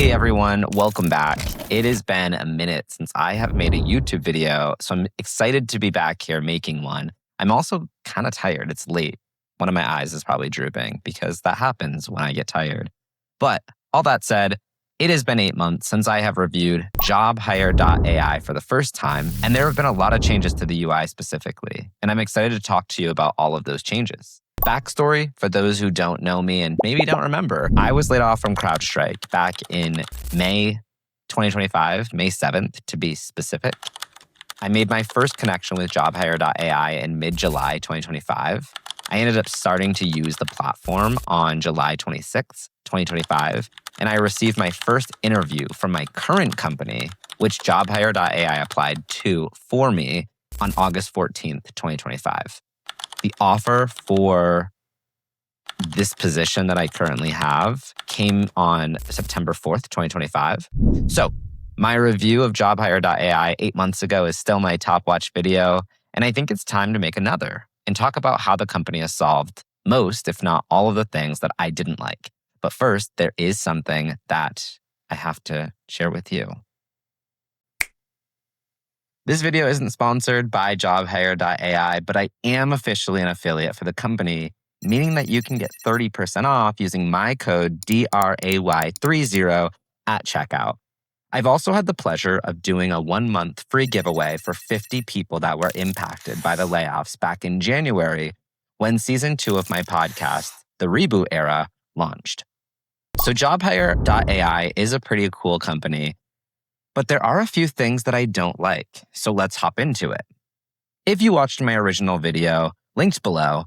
Hey everyone, welcome back. It has been a minute since I have made a YouTube video, so I'm excited to be back here making one. I'm also kind of tired. It's late. One of my eyes is probably drooping because that happens when I get tired. But all that said, it has been 8 months since I have reviewed JobHire.AI for the first time, and there have been a lot of changes to the UI specifically, and I'm excited to talk to you about all of those changes. Backstory for those who don't know me and maybe don't remember, I was laid off from CrowdStrike back in May 2025, May 7th to be specific. I made my first connection with JobHire.AI in mid-July 2025. I ended up starting to use the platform on July 26th, 2025, and I received my first interview from my current company, which JobHire.AI applied to for me on August 14th, 2025. The offer for this position that I currently have came on September 4th, 2025. So my review of JobHire.AI 8 months ago is still my top watch video, and I think it's time to make another and talk about how the company has solved most, if not all of the things that I didn't like. But first, there is something that I have to share with you. This video isn't sponsored by JobHire.AI, but I am officially an affiliate for the company, meaning that you can get 30% off using my code DRAY30 at checkout. I've also had the pleasure of doing a 1-month free giveaway for 50 people that were impacted by the layoffs back in January when season 2 of my podcast, The Reboot Era, launched. So JobHire.AI is a pretty cool company, but there are a few things that I don't like, so let's hop into it. If you watched my original video, linked below,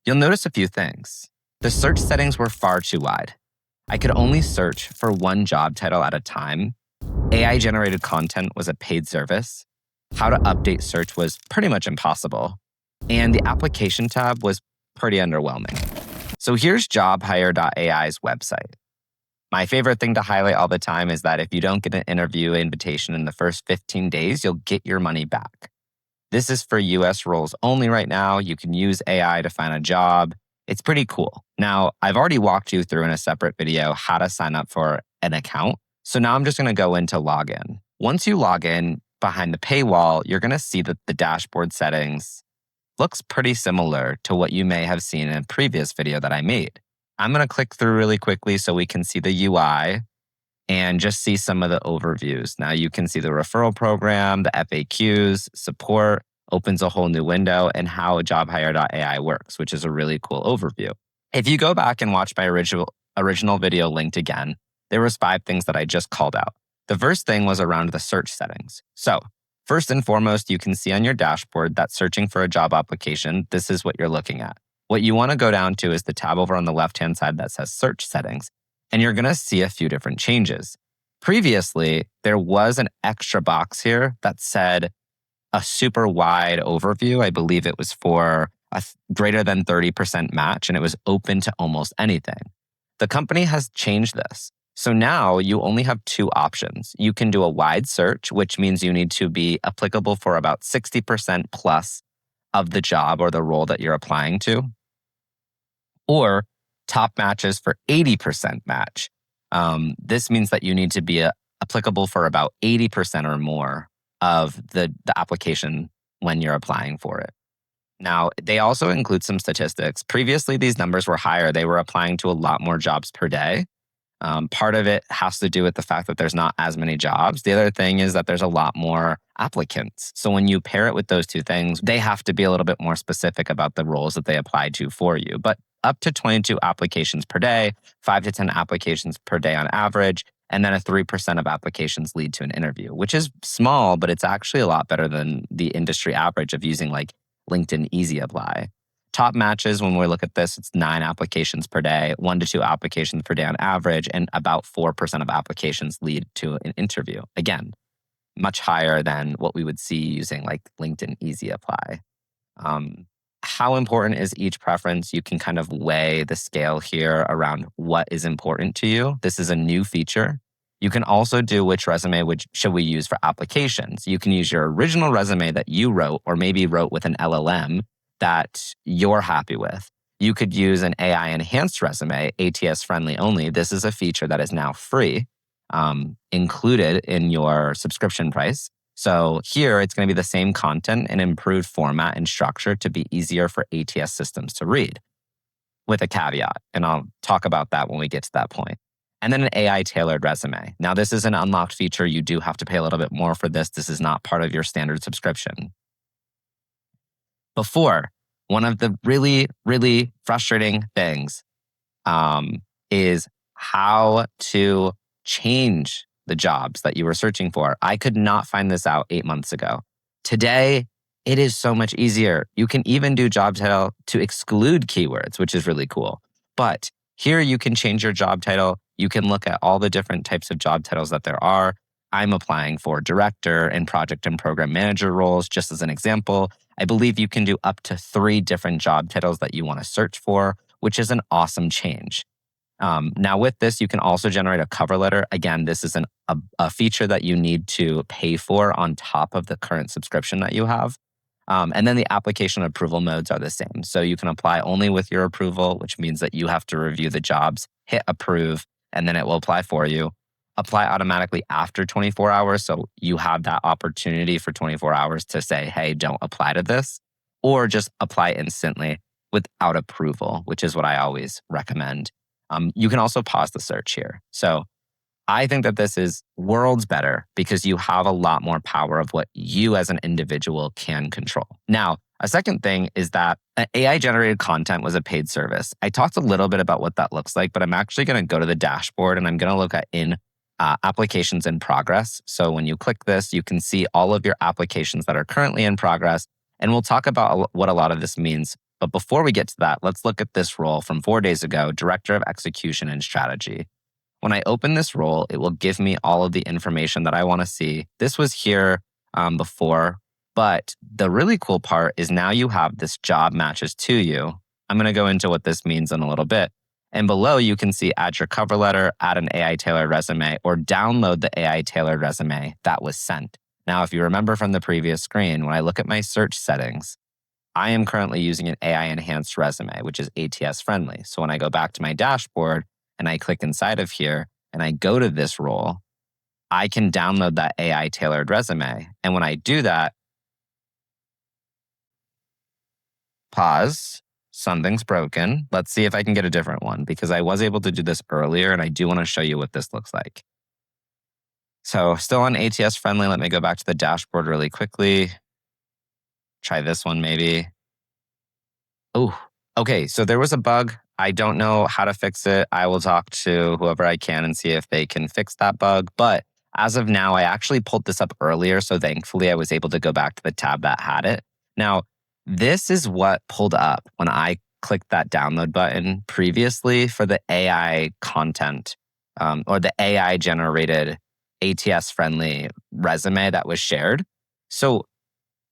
you'll notice a few things. The search settings were far too wide. I could only search for one job title at a time. AI-generated content was a paid service. How to update search was pretty much impossible. And the application tab was pretty underwhelming. So here's JobHire.AI's website. My favorite thing to highlight all the time is that if you don't get an interview invitation in the first 15 days, you'll get your money back. This is for US roles only right now. You can use AI to find a job. It's pretty cool. Now, I've already walked you through in a separate video how to sign up for an account. So now I'm just going to go into login. Once you log in behind the paywall, you're going to see that the dashboard settings looks pretty similar to what you may have seen in a previous video that I made. I'm going to click through really quickly so we can see the UI and just see some of the overviews. Now you can see the referral program, the FAQs, support, opens a whole new window, and how JobHire.AI works, which is a really cool overview. If you go back and watch my original video linked again, there was 5 things that I just called out. The first thing was around the search settings. So first and foremost, you can see on your dashboard that searching for a job application, this is what you're looking at. What you want to go down to is the tab over on the left-hand side that says search settings, and you're going to see a few different changes. Previously, there was an extra box here that said a super wide overview. I believe it was for a greater than 30% match, and it was open to almost anything. The company has changed this. So now you only have 2 options. You can do a wide search, which means you need to be applicable for about 60% plus of the job or the role that you're applying to, or top matches for 80% match. This means that you need to be applicable for about 80% or more of the application when you're applying for it. Now, they also include some statistics. Previously, these numbers were higher. They were applying to a lot more jobs per day. Part of it has to do with the fact that there's not as many jobs. The other thing is that there's a lot more applicants. So when you pair it with those 2 things, they have to be a little bit more specific about the roles that they apply to for you. But up to 22 applications per day, 5 to 10 applications per day on average, and then a 3% of applications lead to an interview, which is small, but it's actually a lot better than the industry average of using like LinkedIn Easy Apply. Top matches, when we look at this, it's 9 applications per day, 1 to 2 applications per day on average, and about 4% of applications lead to an interview. Again, much higher than what we would see using like LinkedIn Easy Apply. How important is each preference? You can kind of weigh the scale here around what is important to you. This is a new feature. You can also do which resume should we use for applications. You can use your original resume that you wrote or maybe wrote with an LLM that you're happy with. You could use an AI enhanced resume, ATS friendly only. This is a feature that is now free. included in your subscription price. So here it's going to be the same content in improved format and structure to be easier for ATS systems to read, with a caveat. And I'll talk about that when we get to that point. And then an AI tailored resume. Now, this is an unlocked feature. You do have to pay a little bit more for this. This is not part of your standard subscription. Before, one of the really, really frustrating things is how to change the jobs that you were searching for. I could not find this out 8 months ago. Today, it is so much easier. You can even do job title to exclude keywords, which is really cool. But here you can change your job title. You can look at all the different types of job titles that there are. I'm applying for director and project and program manager roles, just as an example. I believe you can do up to 3 different job titles that you want to search for, which is an awesome change. Now, with this, you can also generate a cover letter. Again, this is a feature that you need to pay for on top of the current subscription that you have. And then the application approval modes are the same. So you can apply only with your approval, which means that you have to review the jobs, hit approve, and then it will apply for you. Apply automatically after 24 hours. So you have that opportunity for 24 hours to say, hey, don't apply to this, or just apply instantly without approval, which is what I always recommend. You can also pause the search here. So I think that this is worlds better because you have a lot more power of what you as an individual can control. Now, a second thing is that AI generated content was a paid service. I talked a little bit about what that looks like, but I'm actually going to go to the dashboard and I'm going to look at applications in progress. So when you click this, you can see all of your applications that are currently in progress. And we'll talk about what a lot of this means. But before we get to that, let's look at this role from 4 days ago, Director of Execution and Strategy. When I open this role, it will give me all of the information that I want to see. This was here before, but the really cool part is now you have this job matches to you. I'm going to go into what this means in a little bit. And below, you can see add your cover letter, add an AI tailored resume, or download the AI tailored resume that was sent. Now, if you remember from the previous screen, when I look at my search settings, I am currently using an AI enhanced resume, which is ATS friendly. So when I go back to my dashboard and I click inside of here and I go to this role, I can download that AI tailored resume. And when I do that, pause, something's broken. Let's see if I can get a different one because I was able to do this earlier and I do want to show you what this looks like. So still on ATS friendly, let me go back to the dashboard really quickly. Try this one maybe. Oh, okay. So there was a bug. I don't know how to fix it. I will talk to whoever I can and see if they can fix that bug. But as of now, I actually pulled this up earlier. So thankfully, I was able to go back to the tab that had it. Now, this is what pulled up when I clicked that download button previously for the AI content or the AI generated ATS friendly resume that was shared. So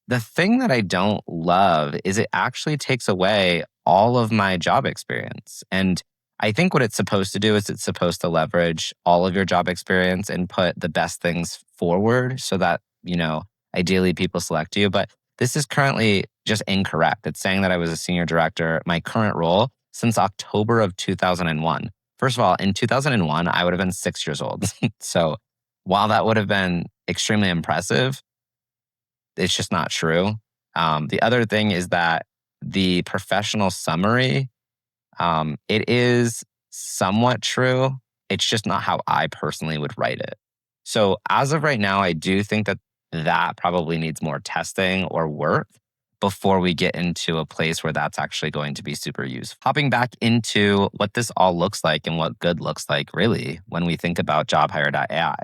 the thing that I don't love is it actually takes away all of my job experience. And I think what it's supposed to do is it's supposed to leverage all of your job experience and put the best things forward so that, ideally people select you. But this is currently just incorrect. It's saying that I was a senior director, my current role, since October of 2001. First of all, in 2001, I would have been 6 years old. So while that would have been extremely impressive, it's just not true. The other thing is that the professional summary, it is somewhat true. It's just not how I personally would write it. So as of right now, I do think that probably needs more testing or work before we get into a place where that's actually going to be super useful. Hopping back into what this all looks like and what good looks like really when we think about JobHire.AI.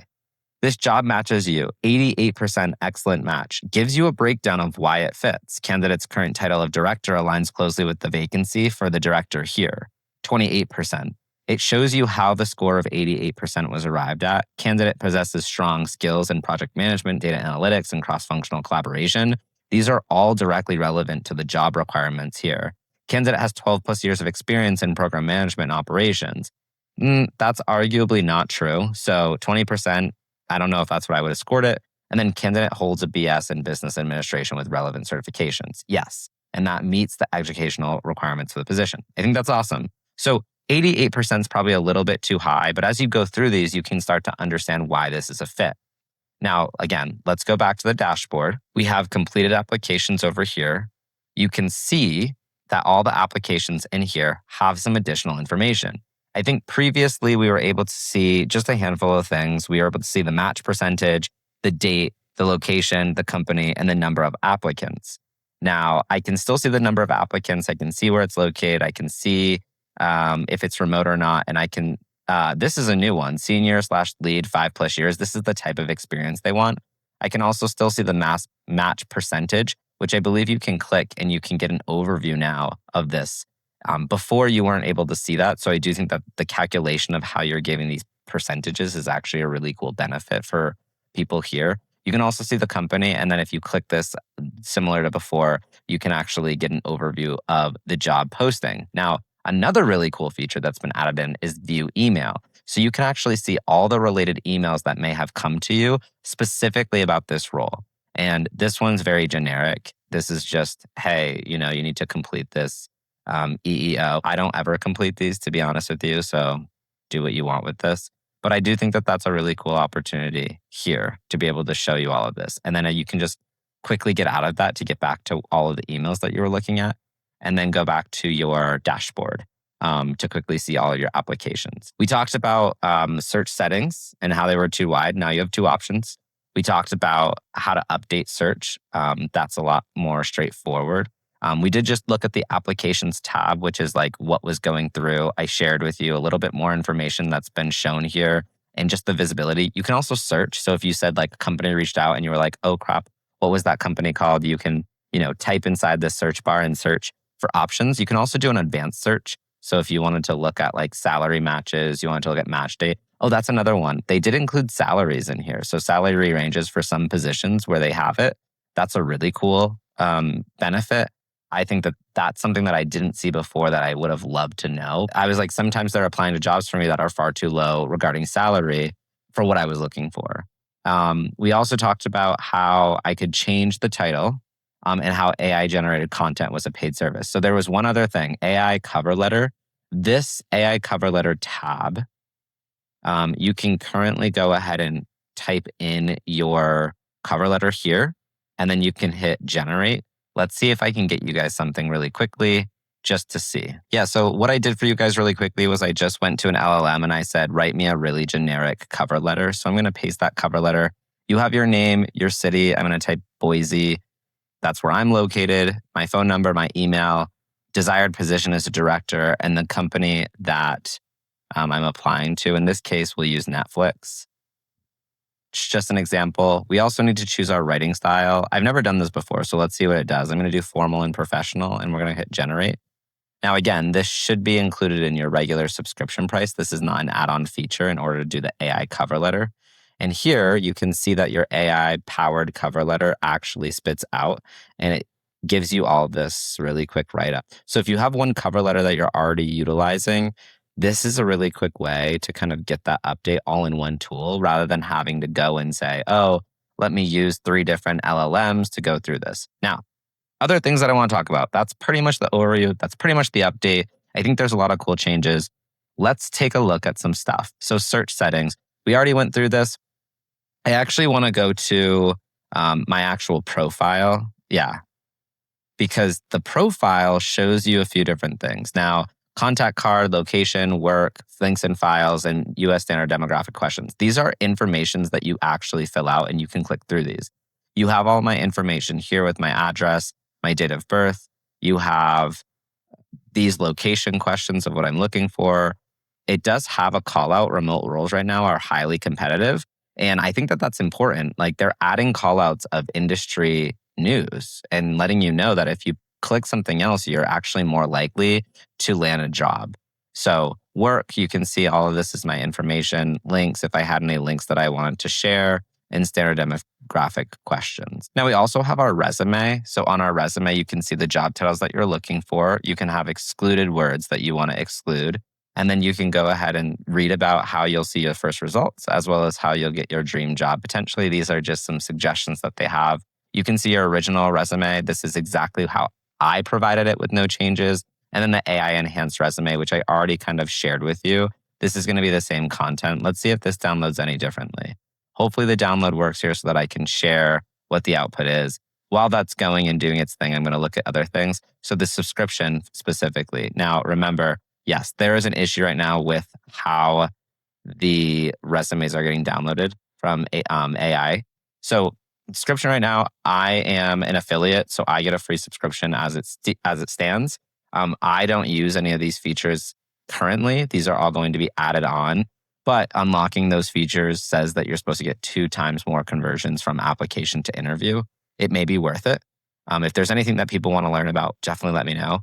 This job matches you. 88% excellent match. Gives you a breakdown of why it fits. Candidate's current title of director aligns closely with the vacancy for the director here. 28%. It shows you how the score of 88% was arrived at. Candidate possesses strong skills in project management, data analytics, and cross-functional collaboration. These are all directly relevant to the job requirements here. Candidate has 12 plus years of experience in program management and operations. That's arguably not true. So 20%, I don't know if that's what I would have scored it. And then candidate holds a BS in business administration with relevant certifications. Yes. And that meets the educational requirements for the position. I think that's awesome. So 88% is probably a little bit too high, but as you go through these, you can start to understand why this is a fit. Now, again, let's go back to the dashboard. We have completed applications over here. You can see that all the applications in here have some additional information. I think previously we were able to see just a handful of things. We were able to see the match percentage, the date, the location, the company, and the number of applicants. Now, I can still see the number of applicants. I can see where it's located. I can see if it's remote or not. And I can this is a new one, senior/lead, 5+ years. This is the type of experience they want. I can also still see the match percentage, which I believe you can click and you can get an overview now of this. Before you weren't able to see that. So I do think that the calculation of how you're giving these percentages is actually a really cool benefit for people here. You can also see the company. And then if you click this, similar to before, you can actually get an overview of the job posting. Now, another really cool feature that's been added in is view email. So you can actually see all the related emails that may have come to you specifically about this role. And this one's very generic. This is just, hey, you need to complete this EEO. I don't ever complete these, to be honest with you. So do what you want with this. But I do think that that's a really cool opportunity here to be able to show you all of this. And then you can just quickly get out of that to get back to all of the emails that you were looking at, and then go back to your dashboard to quickly see all of your applications. We talked about search settings and how they were too wide. Now you have two options. We talked about how to update search. That's a lot more straightforward. We did just look at the applications tab, which is like what was going through. I shared with you a little bit more information that's been shown here and just the visibility. You can also search. So if you said like a company reached out and you were like, oh crap, what was that company called? You can, type inside this search bar and search for options. You can also do an advanced search. So if you wanted to look at like salary matches, you wanted to look at match date. Oh, that's another one. They did include salaries in here. So salary ranges for some positions where they have it. That's a really cool benefit. I think that that's something that I didn't see before that I would have loved to know. I was like, sometimes they're applying to jobs for me that are far too low regarding salary for what I was looking for. We also talked about how I could change the title and how AI generated content was a paid service. So there was one other thing, AI cover letter. This AI cover letter tab, you can currently go ahead and type in your cover letter here, and then you can hit generate. Let's see if I can get you guys something really quickly just to see. Yeah, so what I did for you guys really quickly was I just went to an LLM and I said, write me a really generic cover letter. So I'm going to paste that cover letter. You have your name, your city. I'm going to type Boise. That's where I'm located, my phone number, my email, desired position as a director, and the company that I'm applying to. In this case, we'll use Netflix. It's just an example. We also need to choose our writing style. I've never done this before, so let's see what it does. I'm going to do formal and professional, and we're going to hit generate. Now, again, this should be included in your regular subscription price. This is not an add-on feature in order to do the AI cover letter. And here you can see that your AI-powered cover letter actually spits out, and it gives you all this really quick write-up. So if you have one cover letter that you're already utilizing, this is a really quick way to kind of get that update all in one tool rather than having to go and say, oh, let me use 3 different LLMs to go through this. Now, other things that I want to talk about. That's pretty much the overview. That's pretty much the update. I think there's a lot of cool changes. Let's take a look at some stuff. So search settings. We already went through this. I actually want to go to my actual profile. Yeah, because the profile shows you a few different things. Now, contact card, location, work, links and files, and US standard demographic questions. These are informations that you actually fill out and you can click through these. You have all my information here with my address, my date of birth. You have these location questions of what I'm looking for. It does have a call out. Remote roles right now are highly competitive. And I think that that's important. Like they're adding call outs of industry news and letting you know that if you click something else, you're actually more likely to land a job. So work, you can see all of this is my information, links, if I had any links that I wanted to share, and standard demographic questions. Now we also have our resume. So on our resume, you can see the job titles that you're looking for. You can have excluded words that you want to exclude. And then you can go ahead and read about how you'll see your first results, as well as how you'll get your dream job. Potentially, these are just some suggestions that they have. You can see your original resume. This is exactly how I provided it with no changes. And then the AI enhanced resume, which I already kind of shared with you. This is going to be the same content. Let's see if this downloads any differently. Hopefully the download works here so that I can share what the output is. While that's going and doing its thing, I'm going to look at other things. So the subscription specifically. Now, remember, yes, there is an issue right now with how the resumes are getting downloaded from AI. So subscription right now, I am an affiliate, so I get a free subscription as it stands. I don't use any of these features currently. These are all going to be added on. But unlocking those features says that you're supposed to get 2 times more conversions from application to interview. It may be worth it. If there's anything that people want to learn about, definitely let me know.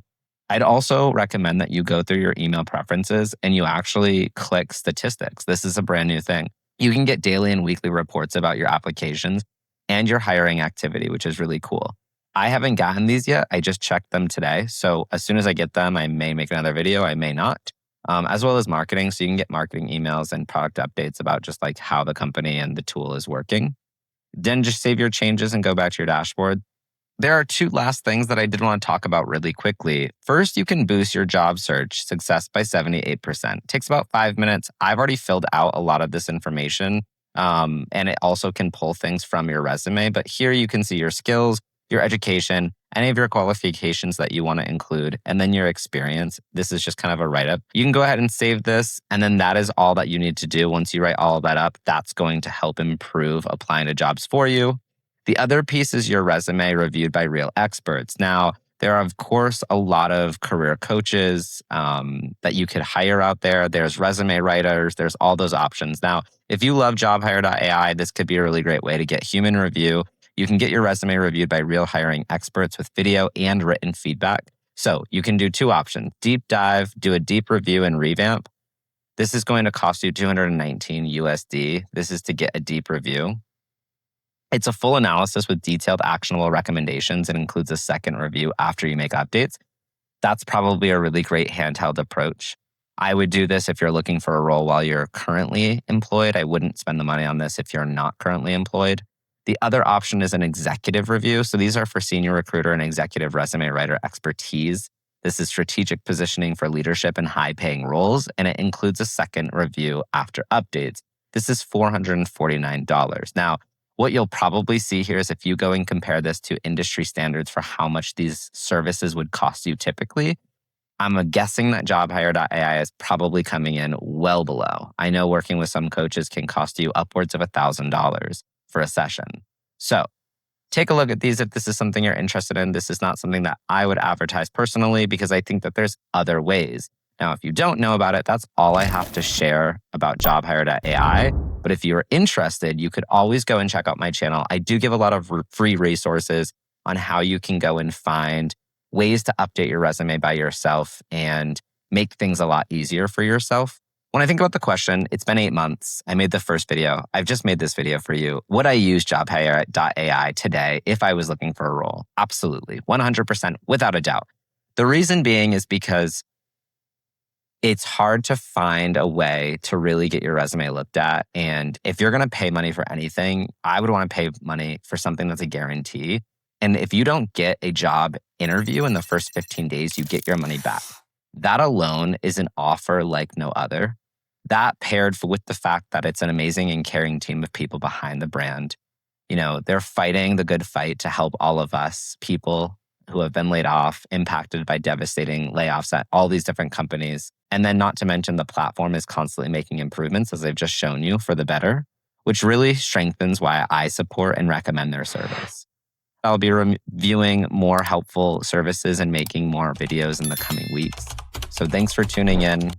I'd also recommend that you go through your email preferences and you actually click statistics. This is a brand new thing. You can get daily and weekly reports about your applications and your hiring activity, which is really cool. I haven't gotten these yet. I just checked them today. So as soon as I get them, I may make another video. I may not. As well as marketing. So you can get marketing emails and product updates about just like how the company and the tool is working. Then just save your changes and go back to your dashboard. There are 2 last things that I did want to talk about really quickly. First, you can boost your job search success by 78%. It takes about 5 minutes. I've already filled out a lot of this information, and it also can pull things from your resume. But here you can see your skills, your education, any of your qualifications that you want to include, and then your experience. This is just kind of a write-up. You can go ahead and save this, and then that is all that you need to do. Once you write all of that up, that's going to help improve applying to jobs for you. The other piece is your resume reviewed by real experts. Now, there are, of course, a lot of career coaches that you could hire out there. There's resume writers. There's all those options. Now, if you love JobHire.AI, this could be a really great way to get human review. You can get your resume reviewed by real hiring experts with video and written feedback. So you can do 2 options. Deep dive, do a deep review and revamp. This is going to cost you $219 USD. This is to get a deep review. It's a full analysis with detailed actionable recommendations and includes a second review after you make updates. That's probably a really great handheld approach. I would do this if you're looking for a role while you're currently employed. I wouldn't spend the money on this if you're not currently employed. The other option is an executive review. So these are for senior recruiter and executive resume writer expertise. This is strategic positioning for leadership and high-paying roles, and it includes a second review after updates. This is $449. Now, what you'll probably see here is if you go and compare this to industry standards for how much these services would cost you typically, I'm guessing that JobHire.AI is probably coming in well below. I know working with some coaches can cost you upwards of $1,000 for a session. So take a look at these if this is something you're interested in. This is not something that I would advertise personally because I think that there's other ways. Now, if you don't know about it, that's all I have to share about JobHire.AI. But if you're interested, you could always go and check out my channel. I do give a lot of free resources on how you can go and find ways to update your resume by yourself and make things a lot easier for yourself. When I think about the question, it's been 8 months. I made the first video. I've just made this video for you. Would I use JobHire.AI today if I was looking for a role? Absolutely. 100%, without a doubt. The reason being is because it's hard to find a way to really get your resume looked at. And if you're going to pay money for anything, I would want to pay money for something that's a guarantee. And if you don't get a job interview in the first 15 days, you get your money back. That alone is an offer like no other. That paired with the fact that it's an amazing and caring team of people behind the brand. You know, they're fighting the good fight to help all of us people who have been laid off, impacted by devastating layoffs at all these different companies. And then not to mention the platform is constantly making improvements, as I've just shown you, for the better, which really strengthens why I support and recommend their service. I'll be reviewing more helpful services and making more videos in the coming weeks. So thanks for tuning in.